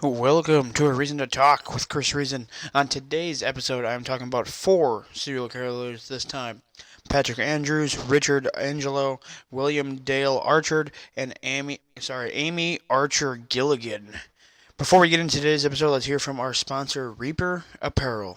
Welcome to A Reason to Talk with Chris Reason. On today's episode, I'm talking about 4 serial killers this time. Patrick Andrews, Richard Angelo, William Dale Archer, and Amy Archer-Gilligan. Before we get into today's episode, let's hear from our sponsor, Reaper Apparel.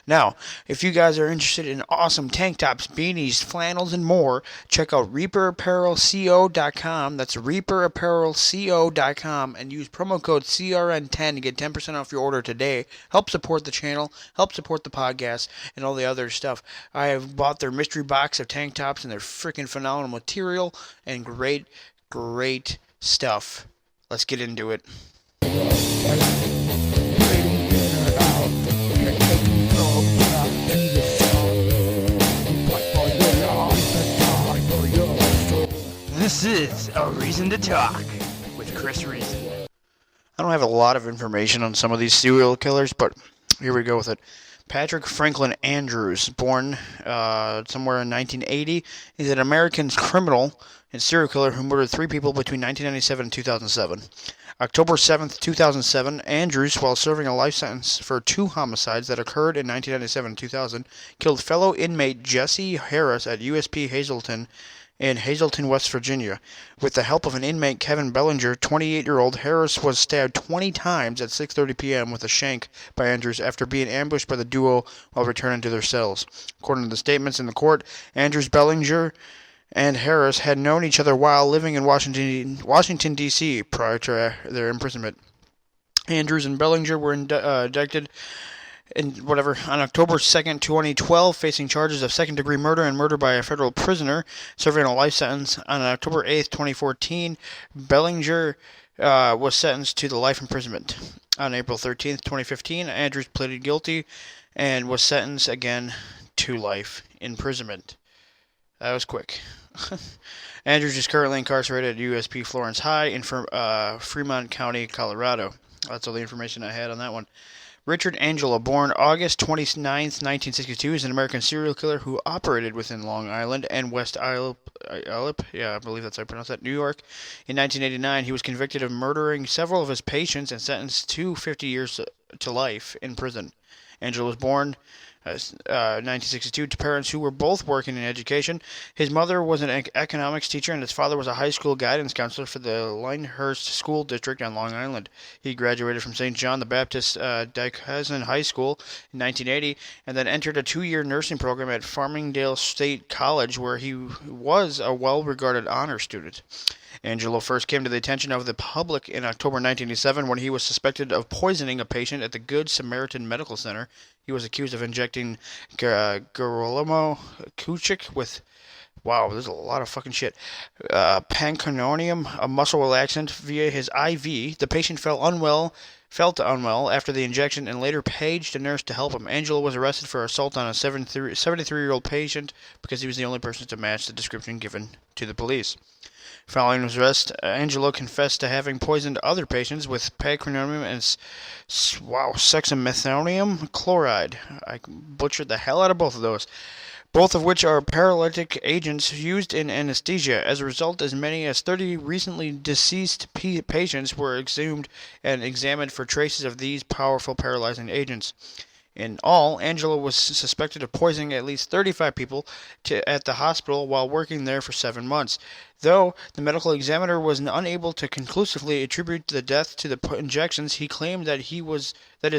Now, if you guys are interested in awesome tank tops, beanies, flannels, and more, check out ReaperApparelCO.com. That's ReaperApparelCO.com and use promo code CRN10 to get 10% off your order today. Help support the channel, help support the podcast, and all the other stuff. I have bought their mystery box of tank tops, and they're freaking phenomenal material and great stuff. Let's get into it. This is A Reason to Talk with Chris Reason. I don't have a lot of information on some of these serial killers, but here we go with it. Patrick Franklin Andrews, born somewhere in 1980, is an American criminal and serial killer who murdered 3 people between 1997 and 2007. October 7th, 2007, Andrews, while serving a life sentence for 2 homicides that occurred in 1997 and 2000, killed fellow inmate Jesse Harris at USP Hazleton in Hazleton, West Virginia. With the help of an inmate, Kevin Bellinger, 28-year-old Harris was stabbed 20 times at 6:30 p.m. with a shank by Andrews after being ambushed by the duo while returning to their cells. According to the statements in the court, Andrews, Bellinger, and Harris had known each other while living in Washington, D.C. prior to their imprisonment. Andrews and Bellinger were indicted on October 2nd, 2012, facing charges of second-degree murder and murder by a federal prisoner, serving a life sentence. On October 8th, 2014, Bellinger was sentenced to the life imprisonment. On April 13th, 2015, Andrews pleaded guilty and was sentenced again to life imprisonment. That was quick. Andrews is currently incarcerated at USP Florence High in Fremont County, Colorado. That's all the information I had on that one. Richard Angelo, born August 29th, 1962, is an American serial killer who operated within Long Island and West Islip, I believe that's how I pronounce that, New York. In 1989, he was convicted of murdering several of his patients and sentenced to 50 years to life in prison. Angelo was born 1962 to parents who were both working in education. His mother was an economics teacher and his father was a high school guidance counselor for the Lyndhurst School District on Long Island. He graduated from St. John the Baptist Diocesan High School in 1980 and then entered a 2-year nursing program at Farmingdale State College where he was a well-regarded honor student. Angelo first came to the attention of the public in October 1987 when he was suspected of poisoning a patient at the Good Samaritan Medical Center. He was accused of injecting Gerolamo Kuchik with, wow, there's a lot of fucking shit, pancuronium, a muscle relaxant, via his IV. The patient felt unwell after the injection and later paged a nurse to help him. Angelo was arrested for assault on a 73-year-old patient because he was the only person to match the description given to the police. Following his arrest, Angelo confessed to having poisoned other patients with pancuronium and hexamethonium chloride. I butchered the hell out of both of those, both of which are paralytic agents used in anesthesia. As a result, as many as 30 recently deceased patients were exhumed and examined for traces of these powerful paralyzing agents. In all, Angelo was suspected of poisoning at least 35 people at the hospital while working there for 7 months. Though the medical examiner was unable to conclusively attribute the death to the injections, he claimed that his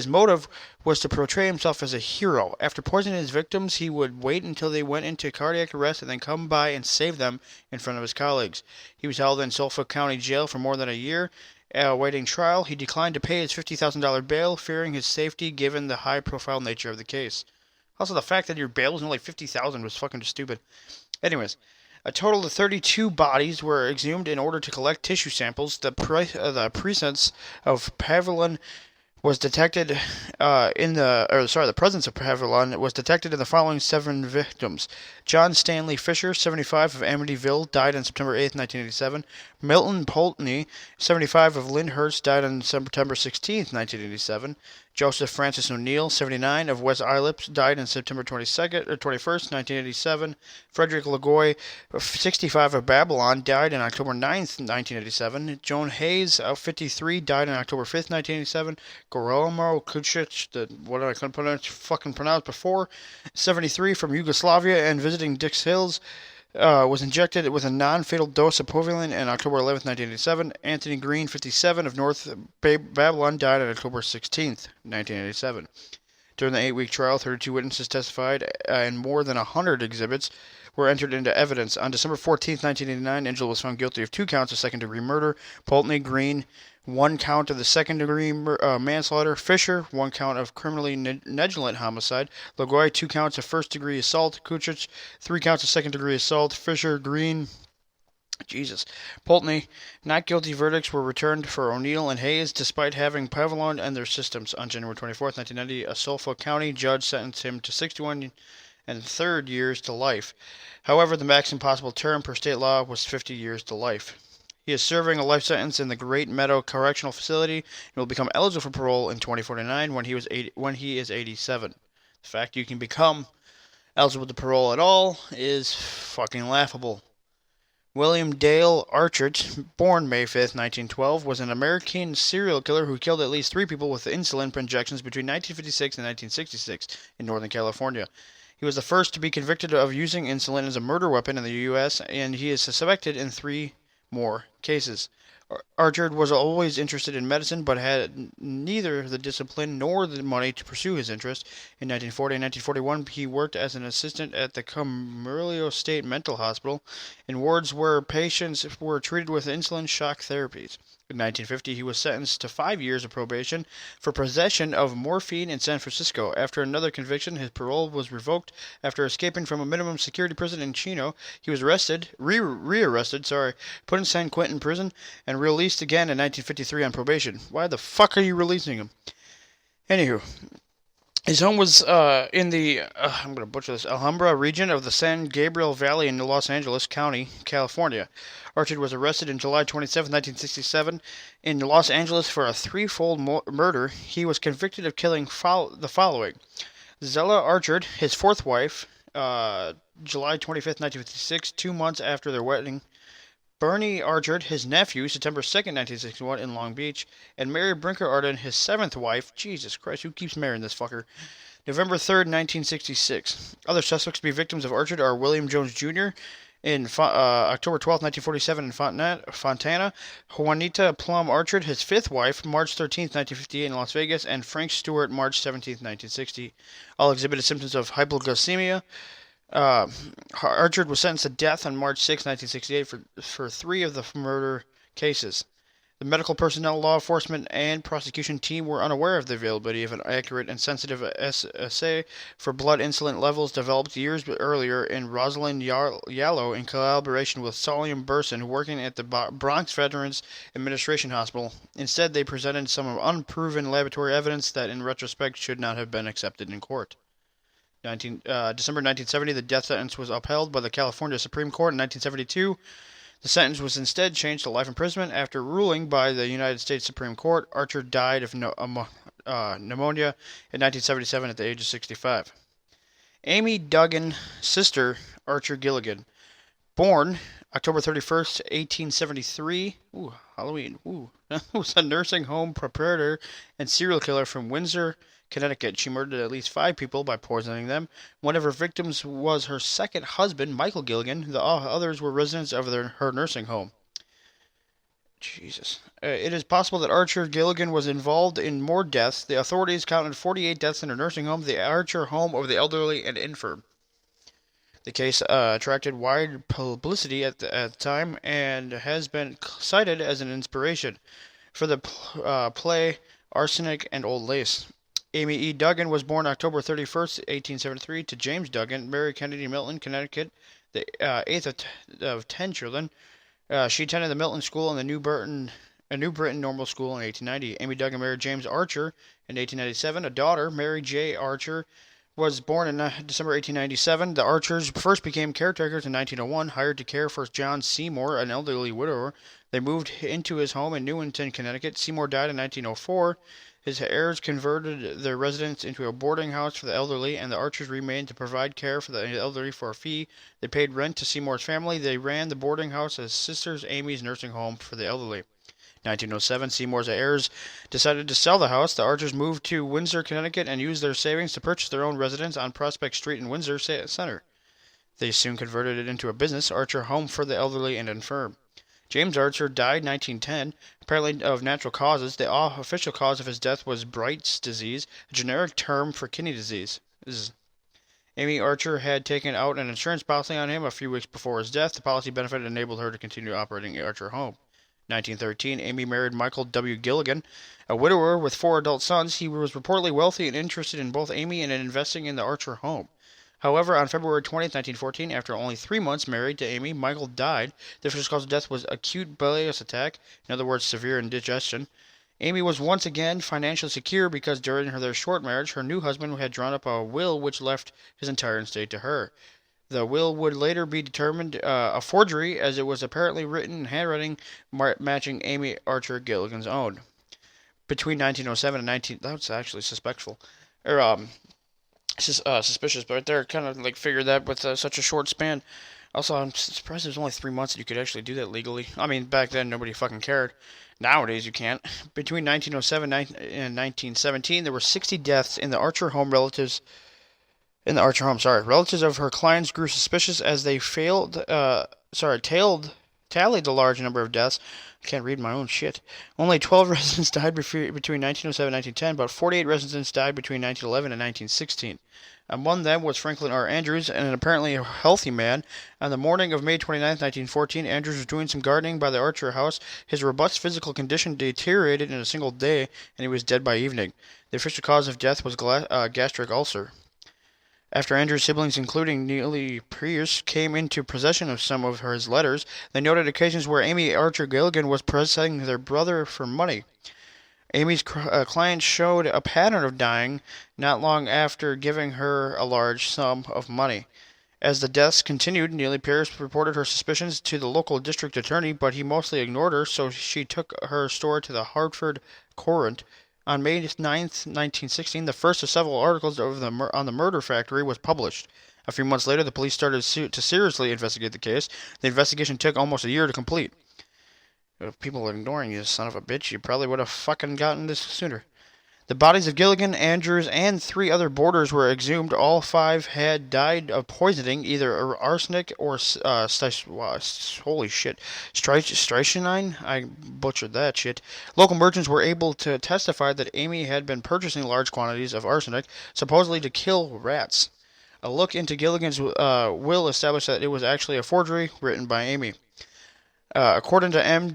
motive was to portray himself as a hero. After poisoning his victims, he would wait until they went into cardiac arrest and then come by and save them in front of his colleagues. He was held in Suffolk County Jail for more than a year. Awaiting trial, he declined to pay his $50,000 bail, fearing his safety given the high-profile nature of the case. Also, the fact that your bail was only $50,000 was fucking stupid. Anyways, a total of 32 bodies were exhumed in order to collect tissue samples. The precincts of Pavilion was detected the presence of Pavlon was detected in the following 7 victims. John Stanley Fisher, 75, of Amityville, died on September 8, 1987. Milton Poultney, 75, of Lyndhurst, died on September 16, 1987. Joseph Francis O'Neill, 79, of West Islip, died on September 21st, 1987. Frederick Lagoy, 65, of Babylon, died on October 9th, 1987. Joan Hayes, 53, died on October 5th, 1987. Guillermo Kucic, what I couldn't pronounce before, 73, from Yugoslavia and visiting Dix Hills, was injected with a non-fatal dose of Povilin on October 11th, 1987. Anthony Green, 57, of North Babylon, died on October 16th, 1987. During the 8-week trial, 32 witnesses testified, and more than 100 exhibits were entered into evidence. On December 14th, 1989, Angelo was found guilty of 2 counts of second-degree murder. Pulteney, Green, 1 count of the second-degree manslaughter. Fisher, 1 count of criminally negligent homicide. Lagoy, 2 counts of first-degree assault. Kucic, 3 counts of second-degree assault. Fisher, Green, Pulteney, not guilty verdicts were returned for O'Neill and Hayes, despite having Pavlon in their systems. On January 24th, 1990, a Suffolk County judge sentenced him to 61 and third years to life. However, the maximum possible term per state law was 50 years to life. He is serving a life sentence in the Great Meadow Correctional Facility and will become eligible for parole in 2049 when he is 87. The fact you can become eligible to parole at all is fucking laughable. William Dale Archer, born May 5th, 1912, was an American serial killer who killed at least 3 people with insulin injections between 1956 and 1966 in Northern California. He was the first to be convicted of using insulin as a murder weapon in the U.S., and he is suspected in 3 more cases. Archer was always interested in medicine, but had neither the discipline nor the money to pursue his interest. In 1940 and 1941, he worked as an assistant at the Camarillo State Mental Hospital in wards where patients were treated with insulin shock therapies. In 1950, he was sentenced to 5 years of probation for possession of morphine in San Francisco. After another conviction, his parole was revoked after escaping from a minimum security prison in Chino. He was rearrested, put in San Quentin prison, and released again in 1953 on probation. Why the fuck are you releasing him? Anywho, his home was in the, I'm going to butcher this, Alhambra region of the San Gabriel Valley in Los Angeles County, California. Archer was arrested on July 27, 1967, in Los Angeles for a threefold murder. He was convicted of killing the following: Zella Archer, his fourth wife, July 25, 1956, 2 months after their wedding. Bernie Archer, his nephew, September 2nd, 1961, in Long Beach, and Mary Brinker Arden, his seventh wife. Jesus Christ, who keeps marrying this fucker? November 3rd, 1966. Other suspects to be victims of Archer are William Jones Jr. in October 12th, 1947, in Fontana. Juanita Plum Archer, his fifth wife, March 13th, 1958, in Las Vegas, and Frank Stewart, March 17th, 1960. All exhibited symptoms of hypoglycemia. Archer was sentenced to death on March 6, 1968 for 3 of the murder cases. The medical personnel, law enforcement, and prosecution team were unaware of the availability of an accurate and sensitive assay for blood insulin levels developed years earlier in Rosalind Yallow in collaboration with Solium Burson, working at the Bronx Veterans Administration Hospital. Instead, they presented some unproven laboratory evidence that, in retrospect, should not have been accepted in court. December 1970, the death sentence was upheld by the California Supreme Court. In 1972, the sentence was instead changed to life imprisonment after ruling by the United States Supreme Court. Archer died of pneumonia in 1977 at the age of 65. Amy Duggan, sister Archer-Gilligan, born October 31st, 1873. Ooh, Halloween. Ooh. Was a nursing home proprietor and serial killer from Windsor, Connecticut. She murdered at least 5 people by poisoning them. One of her victims was her second husband, Michael Gilligan. The others were residents of her nursing home. Jesus. It is possible that Archer-Gilligan was involved in more deaths. The authorities counted 48 deaths in her nursing home, the Archer home of the elderly and infirm. The case attracted wide publicity at the time and has been cited as an inspiration for the play Arsenic and Old Lace. Amy E. Duggan was born October 31st, 1873, to James Duggan, Mary Kennedy Milton, Connecticut, the 8th of 10 children. She attended the Milton School and the New Britain a New Britain normal school in 1890. Amy Duggan married James Archer in 1897. A daughter, Mary J. Archer, was born in December 1897. The Archers first became caretakers in 1901, hired to care for John Seymour, an elderly widower. They moved into his home in Newington, Connecticut. Seymour died in 1904. His heirs converted their residence into a boarding house for the elderly, and the Archers remained to provide care for the elderly for a fee. They paid rent to Seymour's family. They ran the boarding house as Sisters Amy's nursing home for the elderly. 1907, Seymour's heirs decided to sell the house. The Archers moved to Windsor, Connecticut, and used their savings to purchase their own residence on Prospect Street in Windsor Center. They soon converted it into a business, Archer Home for the Elderly and Infirm. James Archer died 1910, apparently of natural causes. The official cause of his death was Bright's disease, a generic term for kidney disease. Amy Archer had taken out an insurance policy on him a few weeks before his death. The policy benefit enabled her to continue operating Archer Home. 1913, Amy married Michael W. Gilligan, a widower with 4 adult sons. He was reportedly wealthy and interested in both Amy and in investing in the Archer Home. However, on February 20, 1914, after only 3 months married to Amy, Michael died. The official cause of death was acute bilious attack, in other words, severe indigestion. Amy was once again financially secure because during their short marriage, her new husband had drawn up a will which left his entire estate to her. The will would later be determined a forgery, as it was apparently written in handwriting matching Amy Archer-Gilligan's own. Between 1907 and 19... That's actually suspicious, but right there, kind of like figured that with such a short span. Also, I'm surprised it was only 3 months that you could actually do that legally. I mean, back then, nobody fucking cared. Nowadays, you can't. Between 1907 and 1917, there were 60 deaths in the Archer home relatives... Relatives of her clients grew suspicious as they tallied the large number of deaths. I can't read my own shit. Only 12 residents died between 1907 and 1910, but 48 residents died between 1911 and 1916. Among them was Franklin R. Andrews, and an apparently healthy man. On the morning of May 29, 1914, Andrews was doing some gardening by the Archer house. His robust physical condition deteriorated in a single day, and he was dead by evening. The official cause of death was gastric ulcer. After Andrew's siblings, including Neely Pierce, came into possession of some of his letters, they noted occasions where Amy Archer-Gilligan was pressing their brother for money. Amy's client showed a pattern of dying not long after giving her a large sum of money. As the deaths continued, Neely Pierce reported her suspicions to the local district attorney, but he mostly ignored her, so she took her story to the Hartford Courant. On May 9, 1916, the first of several articles on the murder factory was published. A few months later, the police started to seriously investigate the case. The investigation took almost a year to complete. If people are ignoring you, son of a bitch, you probably would have fucking gotten this sooner. The bodies of Gilligan, Andrews, and 3 other boarders were exhumed. All 5 had died of poisoning, either arsenic or holy shit, strychnine. I butchered that shit. Local merchants were able to testify that Amy had been purchasing large quantities of arsenic, supposedly to kill rats. A look into Gilligan's will established that it was actually a forgery written by Amy. According to M.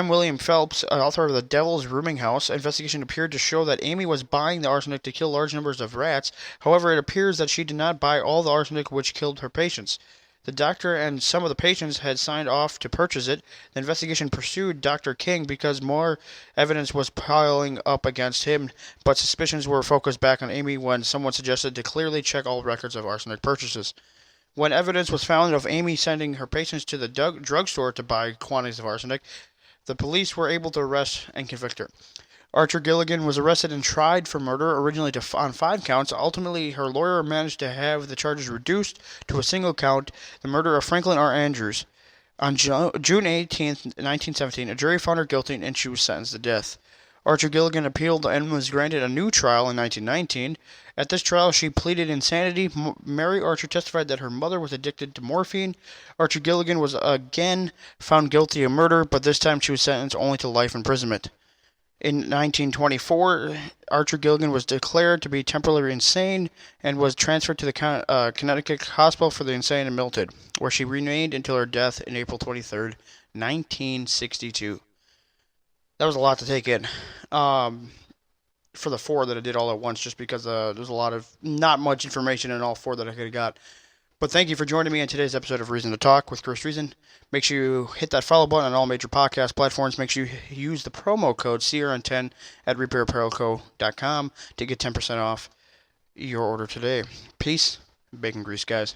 William Phelps, author of The Devil's Rooming House, investigation appeared to show that Amy was buying the arsenic to kill large numbers of rats. However, it appears that she did not buy all the arsenic which killed her patients. The doctor and some of the patients had signed off to purchase it. The investigation pursued Dr. King because more evidence was piling up against him, but suspicions were focused back on Amy when someone suggested to clearly check all records of arsenic purchases. When evidence was found of Amy sending her patients to the drugstore to buy quantities of arsenic, the police were able to arrest and convict her. Archer-Gilligan was arrested and tried for murder, originally on 5 counts. Ultimately, her lawyer managed to have the charges reduced to a single count, the murder of Franklin R. Andrews. On June 18, 1917, a jury found her guilty and she was sentenced to death. Archer-Gilligan appealed and was granted a new trial in 1919. At this trial, she pleaded insanity. Mary Archer testified that her mother was addicted to morphine. Archer-Gilligan was again found guilty of murder, but this time she was sentenced only to life imprisonment. In 1924, Archer-Gilligan was declared to be temporarily insane and was transferred to the Connecticut Hospital for the Insane in Milton, where she remained until her death in April 23, 1962. That was a lot to take in. For the 4 that I did all at once, just because there's a lot of not much information in all 4 that I could have got. But thank you for joining me on today's episode of Reason to Talk with Chris Reason. Make sure you hit that follow button on all major podcast platforms. Make sure you use the promo code CRN10 at repairapparelco.com to get 10% off your order today. Peace. Bacon grease, guys.